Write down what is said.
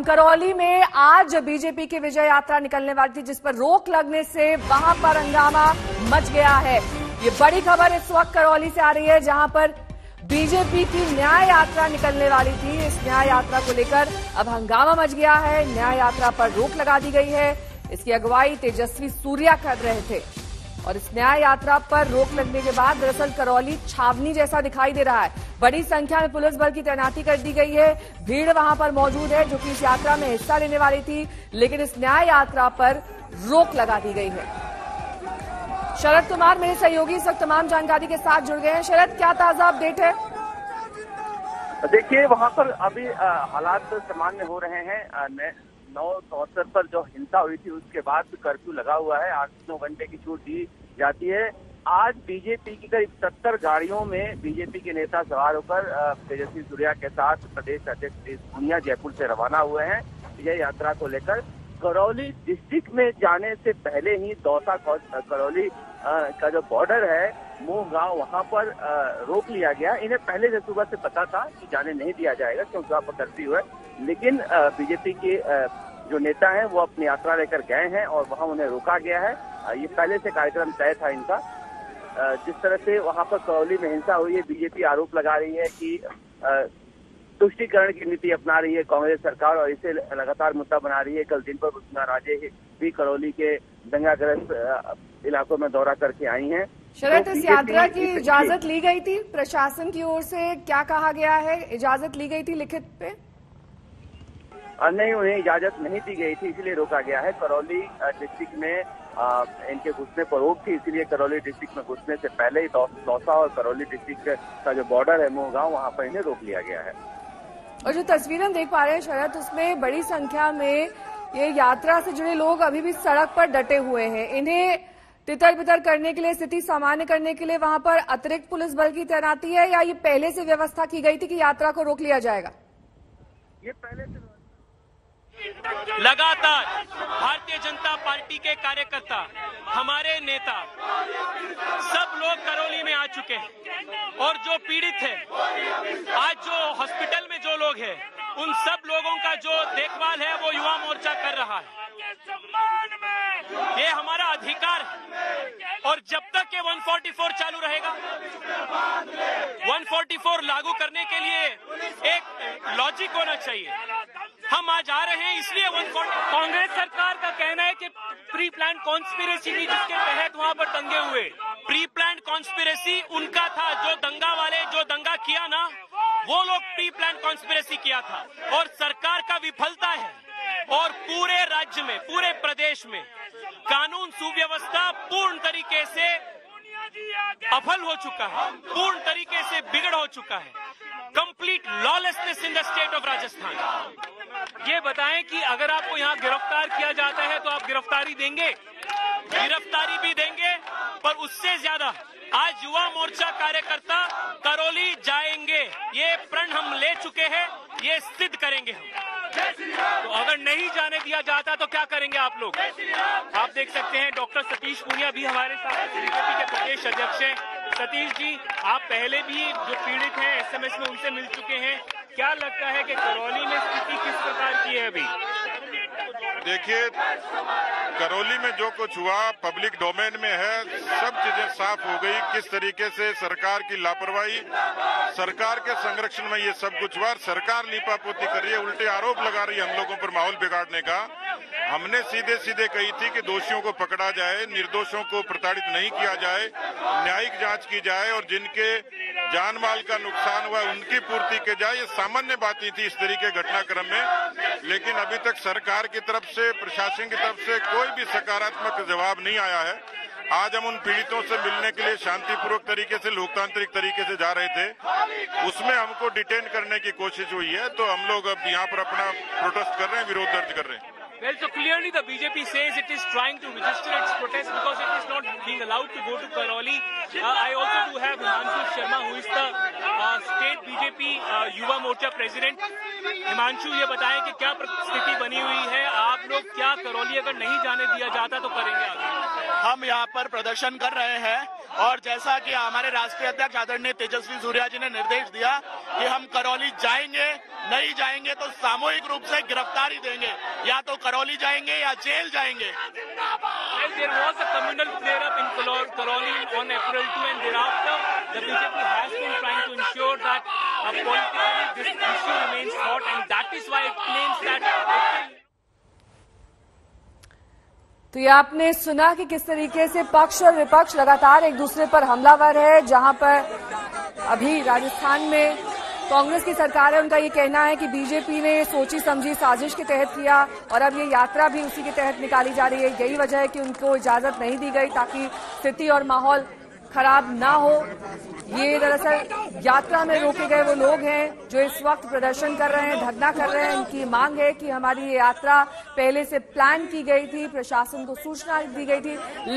करौली में आज बीजेपी की विजय यात्रा निकलने वाली थी, जिस पर रोक लगने से वहां पर हंगामा मच गया है। ये बड़ी खबर इस वक्त करौली से आ रही है, जहां पर बीजेपी की न्याय यात्रा निकलने वाली थी। इस न्याय यात्रा को लेकर अब हंगामा मच गया है। न्याय यात्रा पर रोक लगा दी गई है। इसकी अगुवाई तेजस्वी सूर्या कर रहे थे और इस न्याय यात्रा पर रोक लगने के बाद दरअसल करौली छावनी जैसा दिखाई दे रहा है। बड़ी संख्या में पुलिस बल की तैनाती कर दी गई है। भीड़ वहां पर मौजूद है जो कि इस यात्रा में हिस्सा लेने वाली थी, लेकिन इस न्याय यात्रा पर रोक लगा दी गई है। शरद कुमार मेरे सहयोगी इस वक्त तमाम जानकारी के साथ जुड़ गए हैं। शरद, क्या ताजा अपडेट है? देखिए, वहां पर अभी हालात सामान्य हो रहे हैं। 9 पर जो हिंसा हुई थी उसके बाद कर्फ्यू लगा हुआ है। 8-9 घंटे की छूट दी जाती है। आज बीजेपी की करीब 70 गाड़ियों में बीजेपी के नेता सवार होकर तेजस्वी सूर्या के साथ प्रदेश अध्यक्ष पूनिया जयपुर से रवाना हुए हैं विजय यात्रा को लेकर। करौली डिस्ट्रिक्ट में जाने से पहले ही दौसा करौली का जो बॉर्डर है मोह गांव, वहां पर रोक लिया गया। इन्हें पहले से सुबह से पता था कि जाने नहीं दिया जाएगा क्योंकि वहां पर कर्फ्यू है, लेकिन बीजेपी के जो नेता हैं वो अपनी यात्रा लेकर गए हैं और वहां उन्हें रोका गया है। ये पहले से कार्यक्रम तय था इनका। जिस तरह से वहां पर करौली में हिंसा हुई है, बीजेपी आरोप लगा रही है कि तुष्टीकरण की नीति अपना रही है कांग्रेस सरकार और इसे लगातार मुद्दा बना रही है। कल दिन पर वसुंधरा राजे भी करौली के दंगाग्रस्त इलाकों में दौरा करके आई हैं। शरद, इस यात्रा की इजाजत ली गई थी प्रशासन की ओर से? क्या कहा गया है? इजाजत ली गई थी लिखित पे? नहीं, उन्हें इजाजत नहीं दी गई थी, इसलिए रोका गया है। करौली डिस्ट्रिक्ट में इनके घुसने पर रोक थी, इसलिए करौली डिस्ट्रिक्ट में घुसने से पहले ही दौसा और करौली डिस्ट्रिक्ट का जो बॉर्डर है मोहगांव, वहां पर इन्हें रोक लिया गया है। और जो तस्वीरें हम देख पा रहे हैं शरद, उसमें बड़ी संख्या में ये यात्रा से जुड़े लोग अभी भी सड़क पर डटे हुए हैं। इन्हें तितर बितर करने के लिए, स्थिति सामान्य करने के लिए वहां पर अतिरिक्त पुलिस बल की तैनाती है या ये पहले से व्यवस्था की गई थी कि यात्रा को रोक लिया जाएगा? ये पहले से लगातार भारतीय जनता पार्टी के कार्यकर्ता, हमारे नेता, सब लोग करौली में आ चुके हैं और जो पीड़ित है, आज जो हॉस्पिटल में जो लोग हैं, उन सब लोगों का जो देखभाल है वो युवा मोर्चा कर रहा है। ये हमारा अधिकार है और जब तक ये 144 चालू रहेगा, 144 लागू करने के लिए एक लॉजिक होना चाहिए। हम आज आ रहे हैं इसलिए 144। कांग्रेस सरकार का कहना है कि प्री प्लान कॉन्स्पिरेसी थी जिसके तहत वहां पर दंगे हुए। प्री प्लान कॉन्स्पिरेसी उनका था, जो दंगा वाले जो दंगा किया ना, वो लोग प्री प्लान कॉन्स्पिरेसी किया था और सरकार का विफलता है। और पूरे राज्य में, पूरे प्रदेश में कानून सुव्यवस्था पूर्ण तरीके से अफल हो चुका है, पूर्ण तरीके से बिगड़ हो चुका है। Complete lawlessness in the state of Rajasthan. ये बताएं कि अगर आपको यहाँ गिरफ्तार किया जाता है तो आप गिरफ्तारी देंगे? गिरफ्तारी भी देंगे, पर उससे ज्यादा आज युवा मोर्चा कार्यकर्ता करौली जाएंगे। ये प्रण हम ले चुके हैं, ये सिद्ध करेंगे हम। तो अगर नहीं जाने दिया जाता तो क्या करेंगे आप लोग? आप देख सकते हैं डॉक्टर सतीश पूनिया भी हमारे साथ बीजेपी के प्रदेश अध्यक्ष हैं। सतीश जी, आप पहले भी जो पीड़ित हैं एसएमएस में उनसे मिल चुके हैं। क्या लगता है कि करौली में स्थिति किस प्रकार की है अभी? देखिए, करौली में जो कुछ हुआ पब्लिक डोमेन में है, सब चीजें साफ हो गई। किस तरीके से सरकार की लापरवाही, सरकार के संरक्षण में ये सब कुछ हुआ। सरकार लीपापोती कर रही है, उल्टे आरोप लगा रही है हम लोगों पर माहौल बिगाड़ने का। हमने सीधे सीधे कही थी कि दोषियों को पकड़ा जाए, निर्दोषों को प्रताड़ित नहीं किया जाए, न्यायिक जांच की जाए और जिनके जान माल का नुकसान हुआ उनकी पूर्ति की जाए। ये सामान्य बातें थी इस तरीके घटनाक्रम में, लेकिन अभी तक सरकार की तरफ से, प्रशासन की तरफ से कोई भी सकारात्मक जवाब नहीं आया है। आज हम उन पीड़ितों से मिलने के लिए शांतिपूर्वक तरीके से, लोकतांत्रिक तरीके से जा रहे थे, उसमें हमको डिटेन करने की कोशिश हुई है। तो हम लोग अब यहाँ पर अपना प्रोटेस्ट कर रहे हैं, विरोध दर्ज कर रहे हैं। Well, so clearly the BJP says it is trying to register its protest because it is not being allowed to go to Karoli. I also do have Himanshu Sharma, who is the state BJP Yuva Morcha president. Himanshu, ये बताएं कि क्या स्थिति बनी हुई है? आप लोग क्या करौली अगर नहीं जाने दिया जाता तो करेंगे आगे? हम यहाँ पर प्रदर्शन कर रहे हैं और जैसा कि हमारे राष्ट्रीय अध्यक्ष आदरणीय तेजस्वी सूर्या जी ने निर्देश दिया कि हम करौली जाएंगे, नहीं जाएंगे तो सामूहिक रूप से गिरफ्तारी देंगे, या तो करौली जाएंगे या जेल जाएंगे। There was a communal flare-up in Karoli on April 2, and thereafter the BJP has been trying to ensure that politically this issue remains hot, and that is why it claims that तो ये आपने सुना कि किस तरीके से पक्ष और विपक्ष लगातार एक दूसरे पर हमलावर है। जहां पर अभी राजस्थान में कांग्रेस की सरकार है, उनका ये कहना है कि बीजेपी ने सोची समझी साजिश के तहत किया और अब ये यात्रा भी उसी के तहत निकाली जा रही है। यही वजह है कि उनको इजाजत नहीं दी गई ताकि स्थिति और माहौल खराब ना हो। ये दरअसल यात्रा में रोके गए वो लोग हैं जो इस वक्त प्रदर्शन कर रहे हैं, धरना कर रहे हैं। इनकी मांग है कि हमारी ये यात्रा पहले से प्लान की गई थी, प्रशासन को सूचना दी गई थी।